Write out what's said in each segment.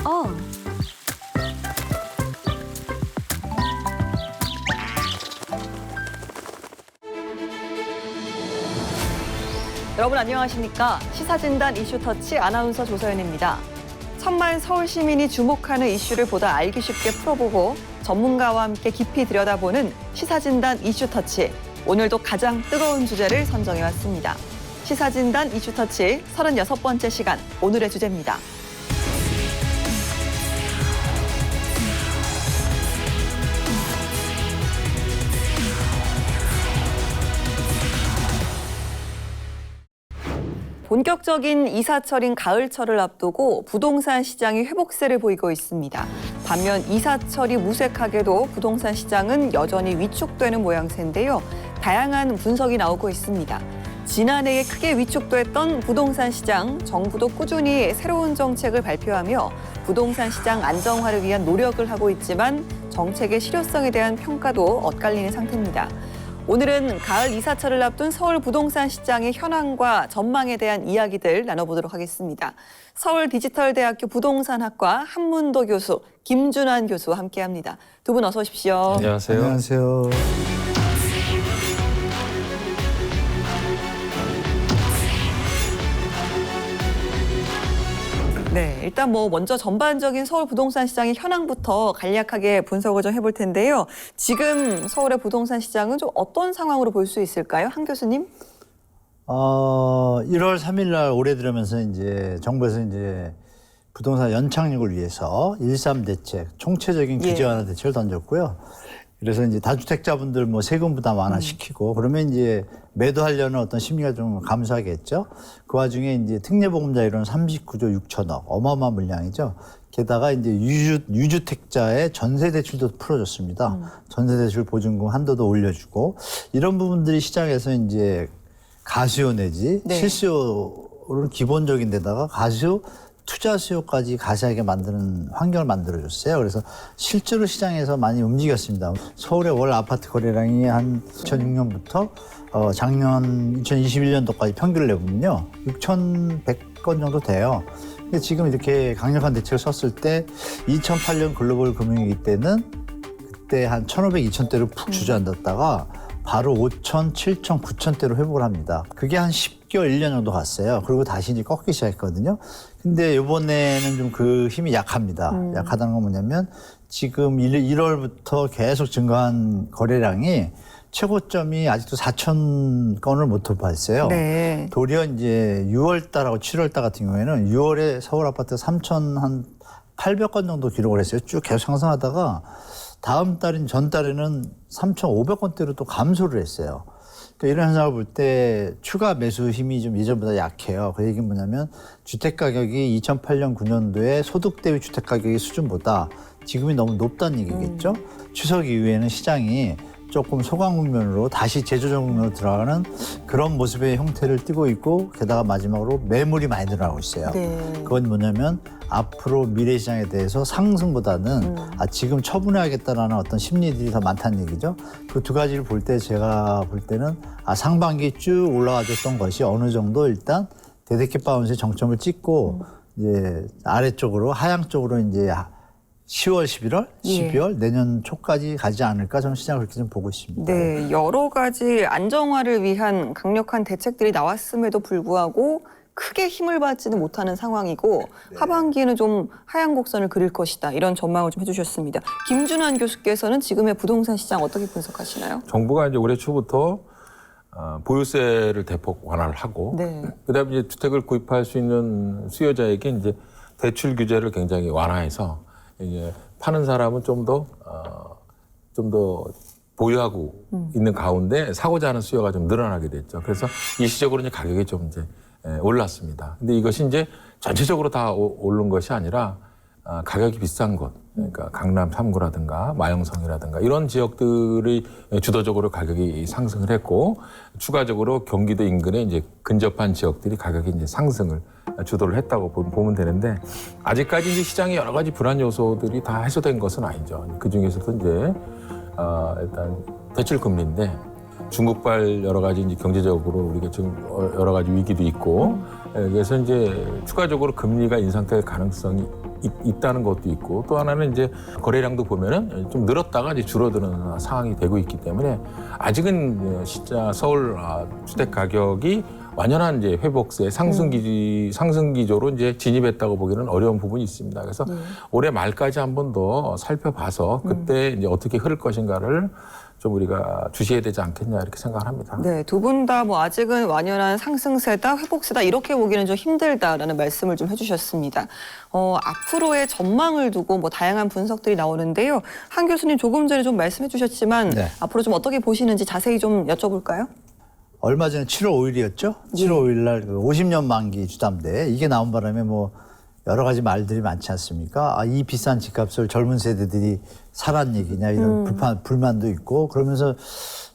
어. 여러분 안녕하십니까? 시사진단 이슈터치 아나운서 조서연입니다. 천만 서울 시민이 주목하는 이슈를 보다 알기 쉽게 풀어보고 전문가와 함께 깊이 들여다보는 시사진단 이슈터치. 오늘도 가장 뜨거운 주제를 선정해왔습니다. 시사진단 이슈터치 36번째 시간, 오늘의 주제입니다. 본격적인 이사철인 가을철을 앞두고 부동산 시장이 회복세를 보이고 있습니다. 반면 이사철이 무색하게도 부동산 시장은 여전히 위축되는 모양새인데요. 다양한 분석이 나오고 있습니다. 지난해에 크게 위축됐던 부동산 시장, 정부도 꾸준히 새로운 정책을 발표하며 부동산 시장 안정화를 위한 노력을 하고 있지만 정책의 실효성에 대한 평가도 엇갈리는 상태입니다. 오늘은 가을 이사철을 앞둔 서울 부동산 시장의 현황과 전망에 대한 이야기들 나눠보도록 하겠습니다. 서울디지털대학교 부동산학과 한문도 교수, 김준환 교수와 함께합니다. 두 분 어서 오십시오. 안녕하세요. 안녕하세요. 네, 일단 먼저 전반적인 서울 부동산 시장의 현황부터 간략하게 분석을 좀 해볼 텐데요. 지금 서울의 부동산 시장은 좀 어떤 상황으로 볼 수 있을까요? 한 교수님? 1월 3일 날 올해 들으면서 이제 정부에서 이제 부동산 연착륙을 위해서 1.3 대책, 총체적인 규제 완화 대책을 던졌고요. 그래서 이제 다주택자분들 세금 부담 완화시키고 그러면 이제 매도하려는 어떤 심리가 좀 감소하겠죠. 그 와중에 이제 특례보금자리로는 39조 6천억, 어마어마한 물량이죠. 게다가 이제 유주택자의 전세대출도 풀어줬습니다. 전세대출 보증금 한도도 올려주고 이런 부분들이 시장에서 이제 가수요 내지 실수요는 기본적인 데다가 가수요 투자 수요까지 가시하게 만드는 환경을 만들어줬어요. 그래서 실제로 시장에서 많이 움직였습니다. 서울의 월 아파트 거래량이 한 2006년부터 작년 2021년도까지 평균을 내보면요. 6,100건 정도 돼요. 근데 지금 이렇게 강력한 대책을 썼을 때 2008년 글로벌 금융위기 때는 그때 한 1,500, 2,000대로 푹 주저앉았다가 바로 5,000, 7,000, 9,000대로 회복을 합니다. 그게 한 10개월, 1년 정도 갔어요. 그리고 다시 이제 꺾기 시작했거든요. 근데 이번에는 좀 그 힘이 약합니다. 약하다는 건 뭐냐면 지금 1월부터 계속 증가한 거래량이 최고점이 아직도 4,000건을 못 돌파했어요. 네. 도리어 이제 6월달하고 7월달 같은 경우에는 6월에 서울 아파트 3,800건 정도 기록을 했어요. 쭉 계속 상승하다가 다음 달인 전달에는 3,500건대로 또 감소를 했어요. 그러니까 이런 현상을 볼 때 추가 매수 힘이 좀 예전보다 약해요. 그 얘기는 뭐냐면 주택가격이 2008년, 9년도에 소득 대비 주택가격의 수준보다 지금이 너무 높다는 얘기겠죠. 추석 이후에는 시장이 조금 소강 국면으로 다시 재조정 국면으로 들어가는 그런 모습의 형태를 띠고 있고 게다가 마지막으로 매물이 많이 늘어나고 있어요. 네. 그건 뭐냐면 앞으로 미래 시장에 대해서 상승보다는 지금 처분해야겠다라는 어떤 심리들이 더 많다는 얘기죠. 그 두 가지를 볼 때 제가 볼 때는 상반기 쭉 올라가줬던 것이 어느 정도 일단 대대켓 바운스의 정점을 찍고 이제 아래쪽으로 하향 쪽으로 이제 10월, 11월, 12월 내년 초까지 가지 않을까 저는 시장을 그렇게 좀 보고 있습니다. 네, 여러 가지 안정화를 위한 강력한 대책들이 나왔음에도 불구하고 크게 힘을 받지는 못하는 상황이고 하반기에는 좀 하향 곡선을 그릴 것이다. 이런 전망을 좀 해주셨습니다. 김준환 교수께서는 지금의 부동산 시장 어떻게 분석하시나요? 정부가 이제 올해 초부터 보유세를 대폭 완화를 하고 그다음에 이제 주택을 구입할 수 있는 수요자에게 이제 대출 규제를 굉장히 완화해서 이제 파는 사람은 좀 더 보유하고 있는 가운데 사고자 하는 수요가 좀 늘어나게 됐죠. 그래서 일시적으로 이제 가격이 좀 이제 올랐습니다. 근데 이것이 이제 전체적으로 다 오른 것이 아니라 가격이 비싼 곳, 그러니까 강남 3구라든가 마영성이라든가 이런 지역들이 주도적으로 가격이 상승을 했고 추가적으로 경기도 인근에 이제 근접한 지역들이 가격이 이제 상승을 주도를 했다고 보면 되는데 아직까지 이제 시장에 여러 가지 불안 요소들이 다 해소된 것은 아니죠. 그 중에서도 이제 일단 대출 금리인데 중국발 여러 가지 이제 경제적으로 우리가 지금 여러 가지 위기도 있고 그래서 이제 추가적으로 금리가 인상될 가능성이 있다는 것도 있고 또 하나는 이제 거래량도 보면은 좀 늘었다가 이제 줄어드는 상황이 되고 있기 때문에 아직은 진짜 서울 주택 가격이 완연한 이제 회복세 상승 기조로 이제 진입했다고 보기는 어려운 부분이 있습니다. 그래서 올해 말까지 한 번 더 살펴봐서 그때 이제 어떻게 흐를 것인가를 좀 우리가 주시해야 되지 않겠냐 이렇게 생각을 합니다. 네, 두 분 다 뭐 아직은 완연한 상승세다, 회복세다 이렇게 보기는 좀 힘들다라는 말씀을 좀 해주셨습니다. 앞으로의 전망을 두고 뭐 다양한 분석들이 나오는데요. 한 교수님 조금 전에 좀 말씀해주셨지만 네. 앞으로 좀 어떻게 보시는지 자세히 좀 여쭤볼까요? 얼마 전에 7월 5일이었죠? 7월 5일 날 50년 만기 주담대 이게 나온 바람에 뭐 여러 가지 말들이 많지 않습니까? 이 비싼 집값을 젊은 세대들이 사란 얘기냐 이런 불만도 있고 그러면서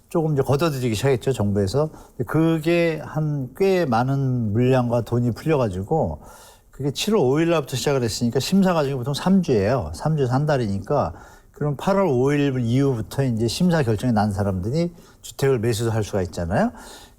조금 이제 걷어들이기 시작했죠, 정부에서. 그게 한 꽤 많은 물량과 돈이 풀려가지고 그게 7월 5일 날부터 시작을 했으니까 심사 과정이 보통 3주예요. 3주에서 한 달이니까 그럼 8월 5일 이후부터 이제 심사 결정이 난 사람들이 주택을 매수할 수가 있잖아요.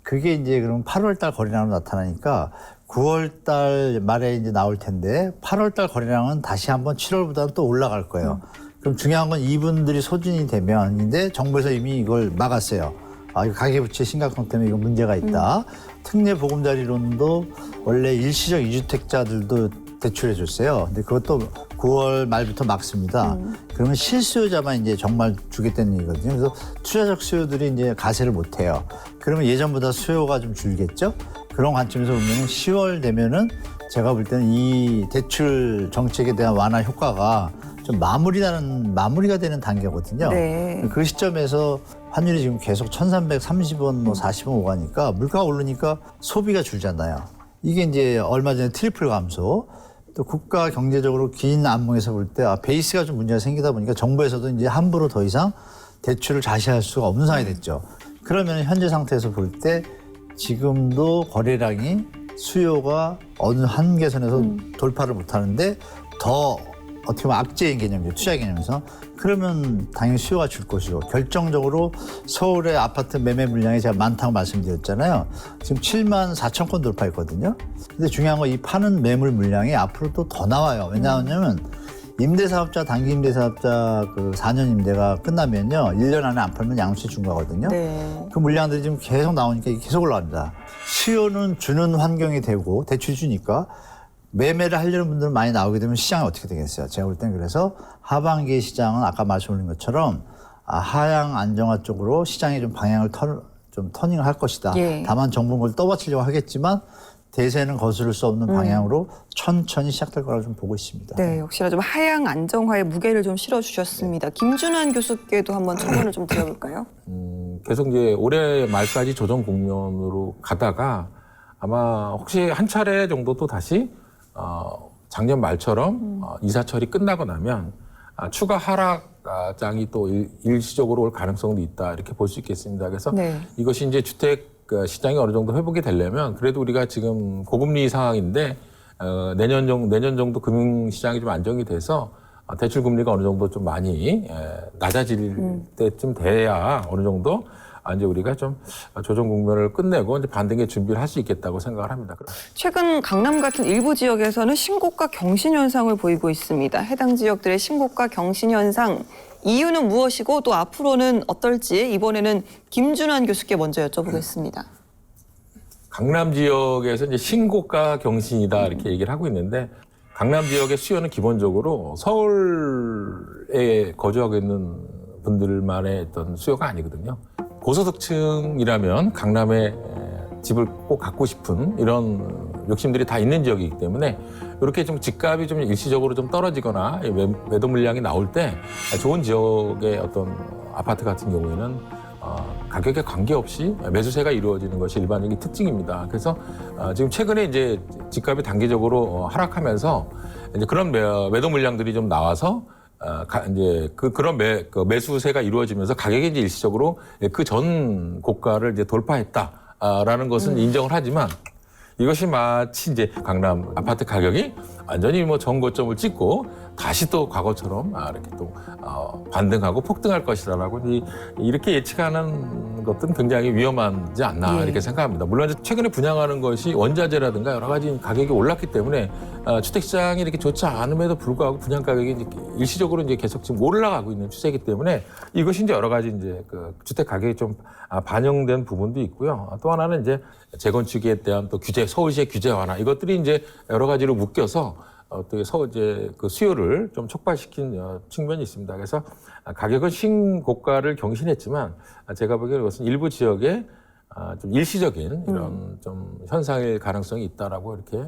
그게 이제 그럼 8월 달 거래량으로 나타나니까 9월 달 말에 이제 나올 텐데 8월 달 거래량은 다시 한번 7월보다는 또 올라갈 거예요. 그럼 중요한 건 이분들이 소진이 되면인데 정부에서 이미 이걸 막았어요. 이거 가계부채 심각성 때문에 이거 문제가 있다. 특례 보금자리론도 원래 일시적 이주택자들도 대출해 줬어요. 근데 그것도 9월 말부터 막습니다. 그러면 실수요자만 이제 정말 주겠다는 얘기거든요. 그래서 투자적 수요들이 이제 가세를 못 해요. 그러면 예전보다 수요가 좀 줄겠죠? 그런 관점에서 보면 10월 되면은 제가 볼 때는 이 대출 정책에 대한 완화 효과가 좀 마무리가 되는 단계거든요. 네. 그 시점에서 환율이 지금 계속 1,330원, 뭐 40원 오가니까 물가가 오르니까 소비가 줄잖아요. 이게 이제 얼마 전에 트리플 감소. 또 국가 경제적으로 긴 안목에서 볼 때 베이스가 좀 문제가 생기다 보니까 정부에서도 이제 함부로 더 이상 대출을 자시할 수가 없는 상황이 됐죠. 그러면 현재 상태에서 볼 때 지금도 거래량이 수요가 어느 한계선에서 돌파를 못하는데 더 어떻게 보면 악재인 개념이죠. 투자 개념에서. 그러면 당연히 수요가 줄 것이고 결정적으로 서울의 아파트 매매 물량이 제가 많다고 말씀드렸잖아요. 지금 7만 4천 건 돌파했거든요. 근데 중요한 건 이 파는 매물 물량이 앞으로 또 더 나와요. 왜냐하면 임대사업자, 단기 임대사업자 그 4년 임대가 끝나면요. 1년 안에 안 팔면 양수세 준 거거든요. 네. 그 물량들이 지금 계속 나오니까 이게 계속 올라갑니다. 수요는 주는 환경이 되고 대출 주니까 매매를 하려는 분들은 많이 나오게 되면 시장이 어떻게 되겠어요? 제가 볼 땐 그래서 하반기 시장은 아까 말씀드린 것처럼 하향 안정화 쪽으로 시장이 좀 방향을 좀 터닝을 할 것이다. 예. 다만 정부는 그걸 떠받치려고 하겠지만 대세는 거스를 수 없는 방향으로 천천히 시작될 거라고 좀 보고 있습니다. 네, 역시나 좀 하향 안정화의 무게를 좀 실어주셨습니다. 김준환 교수께도 한번 첨언을 좀 드려볼까요? 계속 이제 올해 말까지 조정 국면으로 가다가 아마 혹시 한 차례 정도 또 다시 작년 말처럼 이사철이 끝나고 나면 추가 하락장이 또 일시적으로 올 가능성도 있다 이렇게 볼 수 있겠습니다. 그래서 네. 이것이 이제 주택 시장이 어느 정도 회복이 되려면 그래도 우리가 지금 고금리 상황인데 내년 정도 금융시장이 좀 안정이 돼서 대출 금리가 어느 정도 좀 많이 낮아질 때쯤 돼야 어느 정도 이제 우리가 좀 조정 국면을 끝내고 이제 반등의 준비를 할 수 있겠다고 생각을 합니다. 최근 강남 같은 일부 지역에서는 신고가 경신 현상을 보이고 있습니다. 해당 지역들의 신고가 경신 현상 이유는 무엇이고 또 앞으로는 어떨지 이번에는 김준환 교수께 먼저 여쭤보겠습니다. 강남 지역에서 이제 신고가 경신이다 이렇게 얘기를 하고 있는데 강남 지역의 수요는 기본적으로 서울에 거주하고 있는 분들만의 어떤 수요가 아니거든요. 고소득층이라면 강남에 집을 꼭 갖고 싶은 이런 욕심들이 다 있는 지역이기 때문에 이렇게 좀 집값이 좀 일시적으로 좀 떨어지거나 매도 물량이 나올 때 좋은 지역의 어떤 아파트 같은 경우에는 가격에 관계없이 매수세가 이루어지는 것이 일반적인 특징입니다. 그래서 지금 최근에 이제 집값이 단기적으로 하락하면서 이제 그런 매도 물량들이 좀 나와서 이제 그런 매수세가 이루어지면서 가격이 이제 일시적으로 그 전 고가를 이제 돌파했다라는 것은 인정을 하지만 이것이 마치 이제 강남 아파트 가격이 완전히 뭐 정고점을 찍고 다시 또 과거처럼 이렇게 또 반등하고 폭등할 것이다라고 이렇게 예측하는 것들은 굉장히 위험하지 않나 예. 이렇게 생각합니다. 물론 이제 최근에 분양하는 것이 원자재라든가 여러 가지 가격이 올랐기 때문에 주택시장이 이렇게 좋지 않음에도 불구하고 분양 가격이 이제 일시적으로 이제 계속 지금 올라가고 있는 추세이기 때문에 이것이 이제 여러 가지 이제 그 주택 가격이 좀 반영된 부분도 있고요. 또 하나는 이제 재건축에 대한 또 규제, 서울시의 규제 완화 이것들이 이제 여러 가지로 묶여서 어떻게 이제 그 수요를 좀 촉발시킨 측면이 있습니다. 그래서 가격은 신고가를 경신했지만 제가 보기에는 이것은 일부 지역에 좀 일시적인 이런 좀 현상일 가능성이 있다라고 이렇게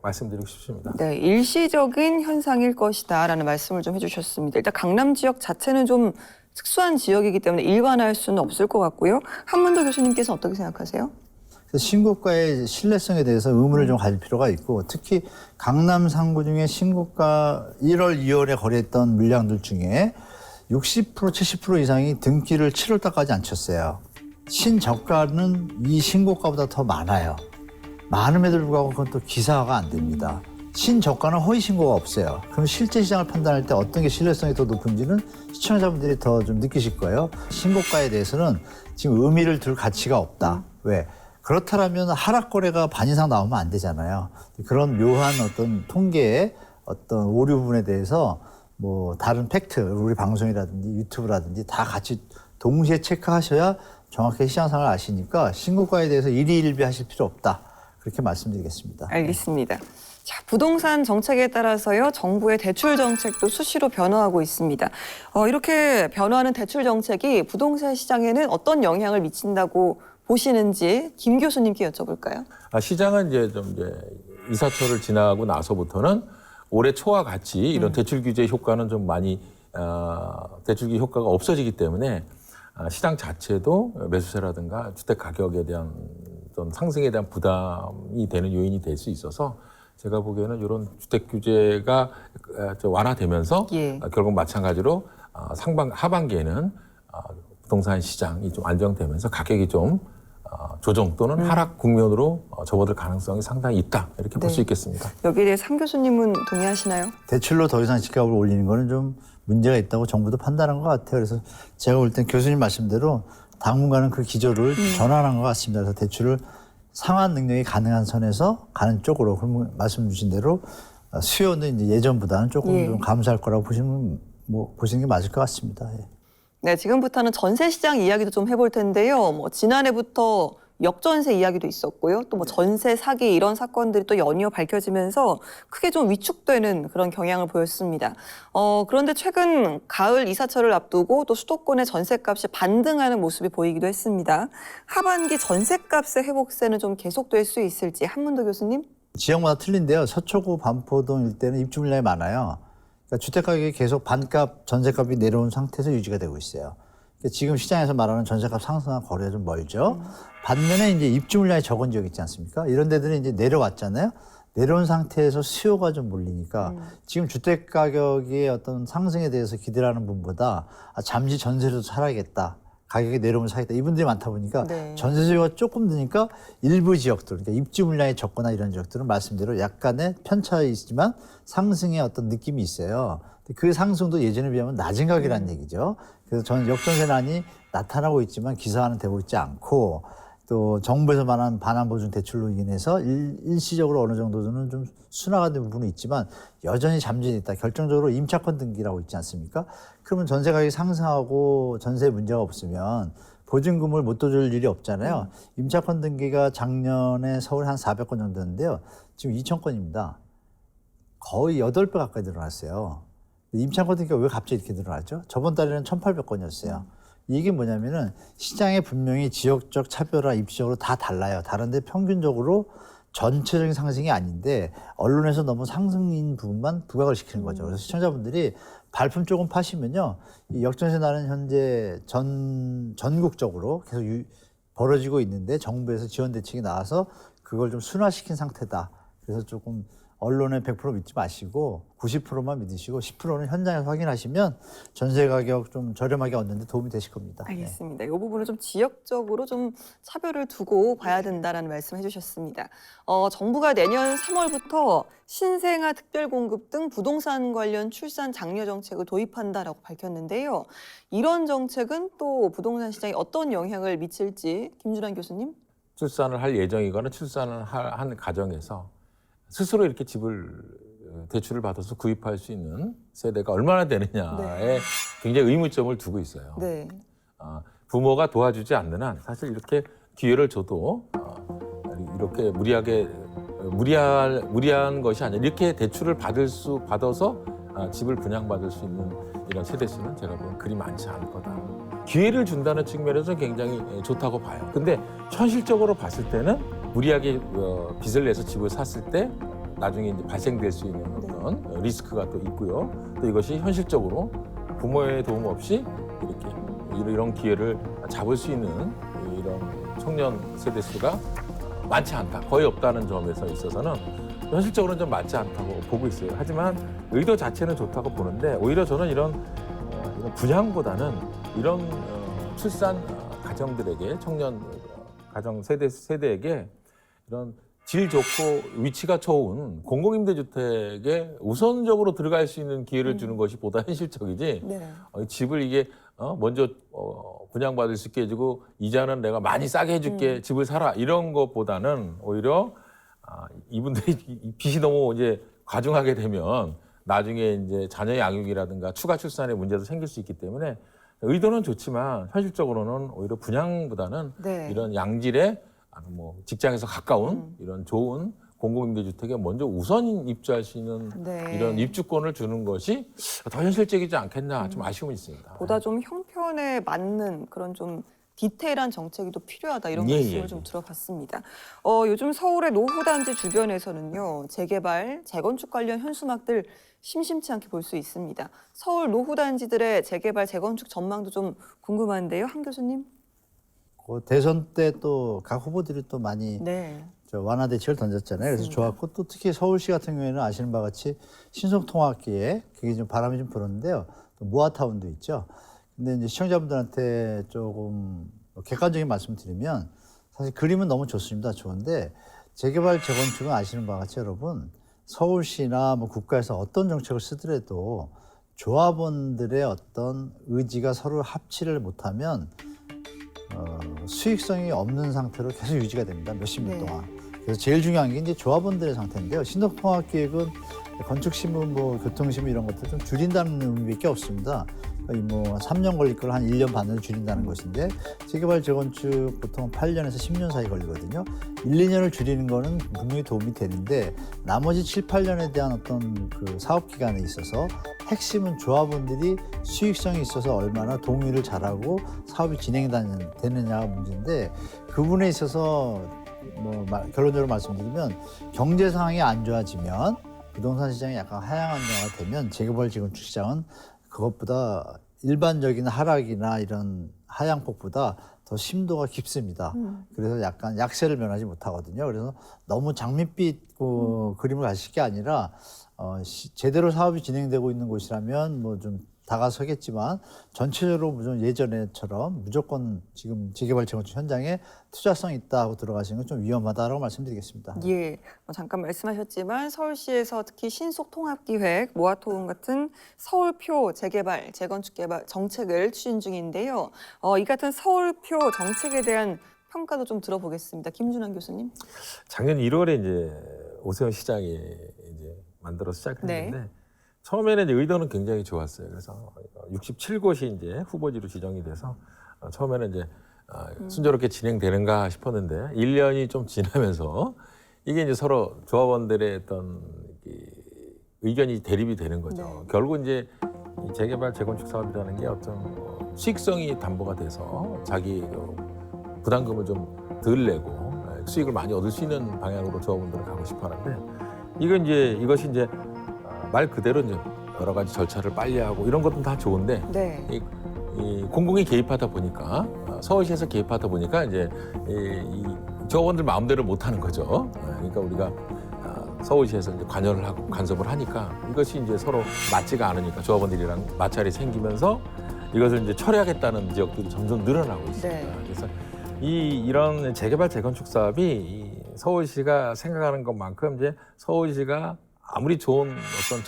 말씀드리고 싶습니다. 네, 일시적인 현상일 것이다라는 말씀을 좀 해주셨습니다. 일단 강남 지역 자체는 좀 특수한 지역이기 때문에 일반화할 수는 없을 것 같고요. 한문도 교수님께서 어떻게 생각하세요? 신고가의 신뢰성에 대해서 의문을 좀 가질 필요가 있고 특히 강남 상구 중에 신고가 1월, 2월에 거래했던 물량들 중에 60%, 70% 이상이 등기를 7월 달까지 안 쳤어요. 신저가는 이 신고가보다 더 많아요. 많음에도 불구하고 그건 또 기사화가 안 됩니다. 신저가는 허위 신고가 없어요. 그럼 실제 시장을 판단할 때 어떤 게 신뢰성이 더 높은지는 시청자분들이 더 좀 느끼실 거예요. 신고가에 대해서는 지금 의미를 둘 가치가 없다. 왜? 그렇다면 하락 거래가 반 이상 나오면 안 되잖아요. 그런 묘한 어떤 통계의 어떤 오류 부분에 대해서 뭐 다른 팩트, 우리 방송이라든지 유튜브라든지 다 같이 동시에 체크하셔야 정확하게 시장 상황을 아시니까 신고가에 대해서 일희일비하실 필요 없다. 그렇게 말씀드리겠습니다. 알겠습니다. 자, 부동산 정책에 따라서요, 정부의 대출 정책도 수시로 변화하고 있습니다. 이렇게 변화하는 대출 정책이 부동산 시장에는 어떤 영향을 미친다고 보시는지 김 교수님께 여쭤볼까요? 시장은 이제 이사철을 지나고 나서부터는 올해 초와 같이 이런 대출 규제 효과는 좀 많이 대출 규제 효과가 없어지기 때문에 시장 자체도 매수세라든가 주택 가격에 대한 어떤 상승에 대한 부담이 되는 요인이 될 수 있어서 제가 보기에는 이런 주택 규제가 완화되면서 예. 결국 마찬가지로 하반기에는 부동산 시장이 좀 안정되면서 가격이 좀 조정 또는 하락 국면으로 접어들 가능성이 상당히 있다 이렇게 볼 수 있겠습니다. 여기에 대해 상 교수님은 동의하시나요? 대출로 더 이상 집값을 올리는 거는 좀 문제가 있다고 정부도 판단한 것 같아요. 그래서 제가 볼 땐 교수님 말씀대로 당분간은 그 기조를 전환한 것 같습니다. 그래서 대출을 상환 능력이 가능한 선에서 가는 쪽으로, 그러면 말씀 주신 대로 수요는 이제 예전보다는 조금 좀 감소할 거라고 보시는 게 맞을 것 같습니다. 예. 네, 지금부터는 전세 시장 이야기도 좀 해볼 텐데요. 지난해부터 역전세 이야기도 있었고요. 또 전세 사기 이런 사건들이 또 연이어 밝혀지면서 크게 좀 위축되는 그런 경향을 보였습니다. 그런데 최근 가을 이사철을 앞두고 또 수도권의 전세값이 반등하는 모습이 보이기도 했습니다. 하반기 전세값의 회복세는 좀 계속될 수 있을지 한문도 교수님? 지역마다 틀린데요. 서초구 반포동 일대는 입주 물량이 많아요. 그러니까 주택가격이 계속 반값 전세값이 내려온 상태에서 유지가 되고 있어요. 그러니까 지금 시장에서 말하는 전세값 상승한 거래가 좀 멀죠. 반면에 이제 입주 물량이 적은 지역 있지 않습니까? 이런 데들은 이제 내려왔잖아요. 내려온 상태에서 수요가 좀 몰리니까 지금 주택 가격의 어떤 상승에 대해서 기대를 하는 분보다 잠시 전세로 살아야겠다. 가격이 내려오면 사겠다. 이분들이 많다 보니까 전세 수요가 조금 드니까 일부 지역들, 그러니까 입주 물량이 적거나 이런 지역들은 말씀대로 약간의 편차가 있지만 상승의 어떤 느낌이 있어요. 그 상승도 예전에 비하면 낮은 가격이라는 얘기죠. 그래서 저는 역전세난이 나타나고 있지만 기사화는 되고 있지 않고 또 정부에서 말하는 반환보증 대출로 인해서 일시적으로 어느 정도는 좀 순화가 된 부분은 있지만 여전히 잠재해 있다. 결정적으로 임차권 등기라고 있지 않습니까? 그러면 전세 가격이 상승하고 전세에 문제가 없으면 보증금을 못 둬줄 일이 없잖아요. 임차권 등기가 작년에 서울에 한 400건 정도였는데요. 지금 2,000건입니다. 거의 8배 가까이 늘어났어요. 임차권 등기가 왜 갑자기 이렇게 늘어났죠? 저번 달에는 1,800건이었어요. 이게 뭐냐면은 시장에 분명히 지역적 차별화 입지적으로 다 달라요. 다른데 평균적으로 전체적인 상승이 아닌데 언론에서 너무 상승인 부분만 부각을 시키는 거죠. 그래서 시청자분들이 발품 조금 파시면요, 이 역전세 나는 현재 전국적으로 계속 벌어지고 있는데 정부에서 지원 대책이 나와서 그걸 좀 순화시킨 상태다. 그래서 조금 언론에 100% 믿지 마시고 90%만 믿으시고 10%는 현장에서 확인하시면 전세 가격 좀 저렴하게 얻는 데 도움이 되실 겁니다. 알겠습니다. 이 부분은 좀 지역적으로 좀 차별을 두고 봐야 된다라는 말씀 해주셨습니다. 정부가 내년 3월부터 신생아 특별공급 등 부동산 관련 출산 장려 정책을 도입한다라고 밝혔는데요. 이런 정책은 또 부동산 시장에 어떤 영향을 미칠지 김준환 교수님? 출산을 할 예정이거나 출산을 한 가정에서 스스로 이렇게 대출을 받아서 구입할 수 있는 세대가 얼마나 되느냐에 굉장히 의문점을 두고 있어요. 네. 부모가 도와주지 않는 한 사실 이렇게 기회를 줘도 이렇게 무리한 것이 아니라 이렇게 대출을 받아서 집을 분양받을 수 있는 이런 세대 수는 제가 보기엔 그리 많지 않을 거다. 기회를 준다는 측면에서 굉장히 좋다고 봐요. 근데 현실적으로 봤을 때는 무리하게 빚을 내서 집을 샀을 때 나중에 이제 발생될 수 있는 어떤 리스크가 또 있고요. 또 이것이 현실적으로 부모의 도움 없이 이런 기회를 잡을 수 있는 이런 청년 세대 수가 많지 않다, 거의 없다는 점에서 있어서는 현실적으로는 좀 맞지 않다고 보고 있어요. 하지만 의도 자체는 좋다고 보는데 오히려 저는 이런 분양보다는 이런 출산 가정들에게 청년 가정 세대에게 이런 질 좋고 위치가 좋은 공공임대주택에 우선적으로 들어갈 수 있는 기회를 주는 것이 보다 현실적이지. 네. 집을 이게 먼저 분양받을 수 있게 해주고 이자는 내가 많이 싸게 해줄게 집을 사라 이런 것보다는 오히려 이분들이 빚이 너무 이제 과중하게 되면 나중에 이제 자녀 양육이라든가 추가 출산의 문제도 생길 수 있기 때문에 의도는 좋지만 현실적으로는 오히려 분양보다는 네. 이런 양질의 직장에서 가까운 이런 좋은 공공임대주택에 먼저 우선 입주할 수 있는 네. 이런 입주권을 주는 것이 더 현실적이지 않겠나 좀 아쉬움이 있습니다. 보다 좀 형편에 맞는 그런 좀 디테일한 정책이 또 필요하다 이런 예, 말씀을 예, 좀 예. 들어봤습니다. 요즘 서울의 노후단지 주변에서는요. 재개발, 재건축 관련 현수막들 심심치 않게 볼 수 있습니다. 서울 노후단지들의 재개발, 재건축 전망도 좀 궁금한데요. 한 교수님? 대선 때 또 각 후보들이 또 많이 네. 완화 대책을 던졌잖아요. 그래서 좋았고 또 특히 서울시 같은 경우에는 아시는 바와 같이 신속통합기에 그게 좀 바람이 좀 불었는데요. 또 모아타운도 있죠. 근데 이제 시청자분들한테 조금 객관적인 말씀을 드리면 사실 그림은 너무 좋습니다. 좋은데 재개발, 재건축은 아시는 바와 같이 여러분 서울시나 국가에서 어떤 정책을 쓰더라도 조합원들의 어떤 의지가 서로 합치를 못하면 수익성이 없는 상태로 계속 유지가 됩니다. 몇십 년 동안. 그래서 제일 중요한 게 이제 조합원들의 상태인데요. 신속통합계획은 건축시무, 교통시무 이런 것들 좀 줄인다는 의미밖에 없습니다. 3년 걸릴 걸 한 1년 반으로 줄인다는 것인데 재개발, 재건축 보통 8년에서 10년 사이 걸리거든요. 1, 2년을 줄이는 거는 분명히 도움이 되는데 나머지 7, 8년에 대한 어떤 그 사업 기간에 있어서 핵심은 조합원들이 수익성이 있어서 얼마나 동의를 잘하고 사업이 진행되느냐가 문제인데 그 부분에 있어서 결론적으로 말씀드리면 경제 상황이 안 좋아지면 부동산 시장이 약간 하향안정화가 되면 재개발, 재건축 시장은 그것보다 일반적인 하락이나 이런 하향폭보다 더 심도가 깊습니다. 그래서 약간 약세를 면하지 못하거든요. 그래서 너무 장밋빛 그림을 가실 게 아니라 제대로 사업이 진행되고 있는 곳이라면 좀 다가서겠지만 전체적으로 예전에처럼 무조건 지금 재개발, 재건축 현장에 투자성이 있다고 들어가시는 건 좀 위험하다라고 말씀드리겠습니다. 예, 잠깐 말씀하셨지만 서울시에서 특히 신속통합기획, 모아토운 같은 서울표 재개발, 재건축 개발 정책을 추진 중인데요. 이 같은 서울표 정책에 대한 평가도 좀 들어보겠습니다. 김준환 교수님. 작년 1월에 이제 오세훈 시장이 이제 만들어서 시작했는데 네. 처음에는 이제 의도는 굉장히 좋았어요. 그래서 67곳이 이제 후보지로 지정이 돼서 처음에는 이제 순조롭게 진행되는가 싶었는데 1년이 좀 지나면서 이게 이제 서로 조합원들의 어떤 의견이 대립이 되는 거죠. 네. 결국 이제 이 재개발, 재건축 사업이라는 게 어떤 수익성이 담보가 돼서 자기 부담금을 좀 덜 내고 수익을 많이 얻을 수 있는 방향으로 조합원들은 가고 싶어 하는데 이것이 이제 말 그대로 이제 여러 가지 절차를 빨리 하고 이런 것도 다 좋은데 네. 이 공공이 개입하다 보니까 서울시에서 개입하다 보니까 이제 이 조합원들 마음대로 못 하는 거죠. 그러니까 우리가 서울시에서 이제 관여를 하고 간섭을 하니까 이것이 이제 서로 맞지가 않으니까 조합원들이랑 마찰이 생기면서 이것을 이제 처리하겠다는 지역들이 점점 늘어나고 있습니다. 네. 그래서 이런 재개발 재건축 사업이 이 서울시가 생각하는 것만큼 이제 서울시가 아무리 좋은 어떤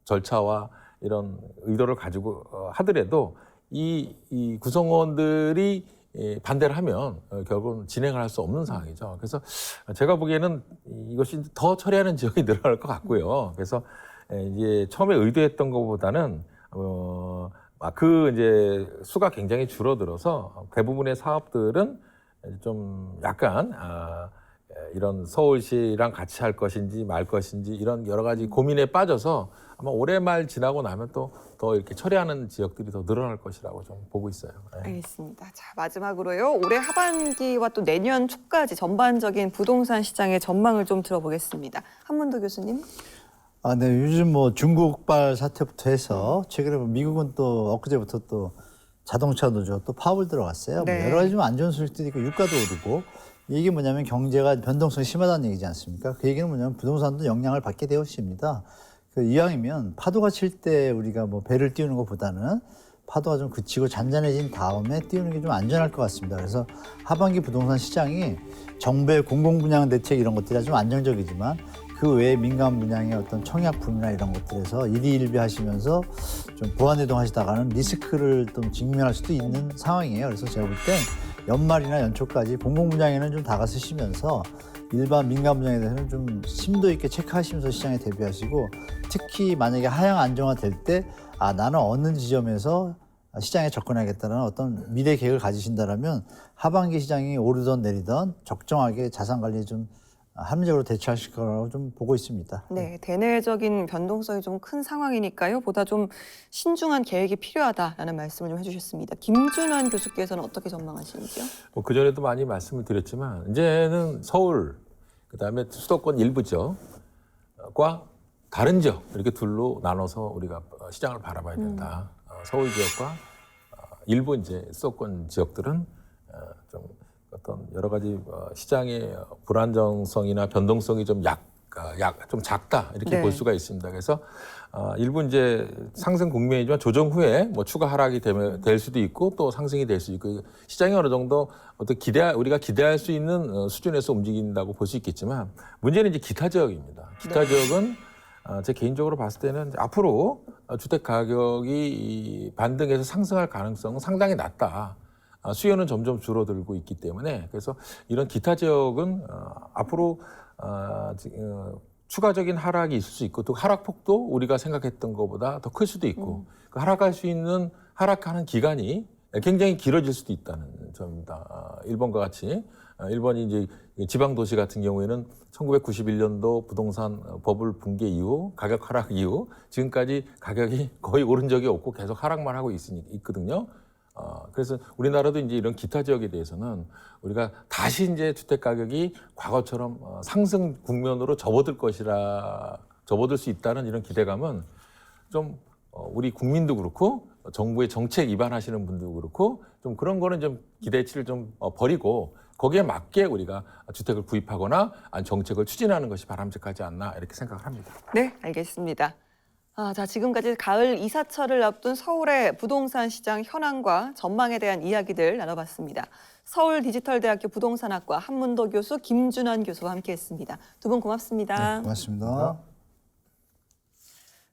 절차와 이런 의도를 가지고 하더라도 이 구성원들이 반대를 하면 결국은 진행을 할 수 없는 상황이죠. 그래서 제가 보기에는 이것이 더 처리하는 지역이 늘어날 것 같고요. 그래서 이제 처음에 의도했던 것보다는 그 이제 수가 굉장히 줄어들어서 대부분의 사업들은 좀 약간 이런 서울시랑 같이 할 것인지 말 것인지 이런 여러 가지 고민에 빠져서 아마 올해 말 지나고 나면 또 더 이렇게 처리하는 지역들이 더 늘어날 것이라고 좀 보고 있어요. 네. 알겠습니다. 자, 마지막으로요. 올해 하반기와 또 내년 초까지 전반적인 부동산 시장의 전망을 좀 들어보겠습니다. 한문도 교수님. 네, 요즘 뭐 중국발 사태부터 해서 최근에 뭐 미국은 또 엊그제부터 또 자동차 노조 또 파업을 들어갔어요. 네. 뭐 여러 가지 좀 안 좋은 소식들이 있고 유가도 오르고 이게 뭐냐면 경제가 변동성이 심하다는 얘기지 않습니까? 그 얘기는 뭐냐면 부동산도 영향을 받게 되어 있습니다. 이왕이면 파도가 칠 때 우리가 뭐 배를 띄우는 것보다는 파도가 좀 그치고 잔잔해진 다음에 띄우는 게 좀 안전할 것 같습니다. 그래서 하반기 부동산 시장이 정부의 공공분양 대책 이런 것들이 좀 안정적이지만 그 외에 민간 분양의 어떤 청약품이나 이런 것들에서 일희일비하시면서 좀 보완이동 하시다가는 리스크를 좀 직면할 수도 있는 상황이에요. 그래서 제가 볼 때 연말이나 연초까지 공공분양에는 좀 다가서시면서 일반 민간 분양에 대해서는 좀 심도 있게 체크하시면서 시장에 대비하시고 특히 만약에 하향 안정화될 때 나는 어느 지점에서 시장에 접근하겠다는 어떤 미래 계획을 가지신다면 하반기 시장이 오르던 내리던 적정하게 자산 관리에 좀 합리적으로 대처하실 거라고 좀 보고 있습니다. 네, 대내적인 변동성이 좀 큰 상황이니까요. 보다 좀 신중한 계획이 필요하다라는 말씀을 좀 해주셨습니다. 김준환 교수께서는 어떻게 전망하시는지요? 그 전에도 많이 말씀을 드렸지만 이제는 서울, 그다음에 수도권 일부 지역과 다른 지역 이렇게 둘로 나눠서 우리가 시장을 바라봐야 된다. 서울 지역과 일부 이제 수도권 지역들은 좀 어떤 여러 가지 시장의 불안정성이나 변동성이 좀 좀 작다 이렇게 네. 볼 수가 있습니다. 그래서 일부 이제 상승 국면이지만 조정 후에 뭐 추가 하락이 될 수도 있고 또 상승이 될 수 있고 시장이 어느 정도 어떤 우리가 기대할 수 있는 수준에서 움직인다고 볼 수 있겠지만 문제는 이제 기타 지역입니다. 기타 네. 지역은 제 개인적으로 봤을 때는 앞으로 주택 가격이 반등해서 상승할 가능성은 상당히 낮다. 수요는 점점 줄어들고 있기 때문에 그래서 이런 기타 지역은 앞으로 추가적인 하락이 있을 수 있고 또 하락폭도 우리가 생각했던 것보다 더 클 수도 있고 그 하락하는 기간이 굉장히 길어질 수도 있다는 점입니다. 일본과 같이 일본이 이제 지방 도시 같은 경우에는 1991년도 부동산 버블 붕괴 이후 가격 하락 이후 지금까지 가격이 거의 오른 적이 없고 계속 하락만 하고 있거든요. 그래서 우리나라도 이제 이런 기타 지역에 대해서는 우리가 다시 이제 주택 가격이 과거처럼 상승 국면으로 접어들 수 있다는 이런 기대감은 좀 우리 국민도 그렇고 정부의 정책 위반하시는 분도 그렇고 좀 그런 거는 좀 기대치를 좀 버리고 거기에 맞게 우리가 주택을 구입하거나 정책을 추진하는 것이 바람직하지 않나 이렇게 생각을 합니다. 네, 알겠습니다. 자, 지금까지 가을 이사철을 앞둔 서울의 부동산 시장 현황과 전망에 대한 이야기들 나눠봤습니다. 서울디지털대학교 부동산학과 한문도 교수, 김준환 교수와 함께했습니다. 두 분 고맙습니다. 네, 고맙습니다.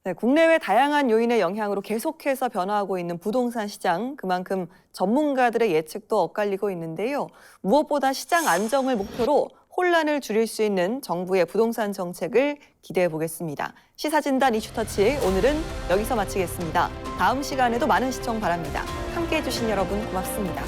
네, 국내외 다양한 요인의 영향으로 계속해서 변화하고 있는 부동산 시장, 그만큼 전문가들의 예측도 엇갈리고 있는데요. 무엇보다 시장 안정을 목표로 혼란을 줄일 수 있는 정부의 부동산 정책을 기대해 보겠습니다. 시사진단 이슈터치 오늘은 여기서 마치겠습니다. 다음 시간에도 많은 시청 바랍니다. 함께해 주신 여러분 고맙습니다.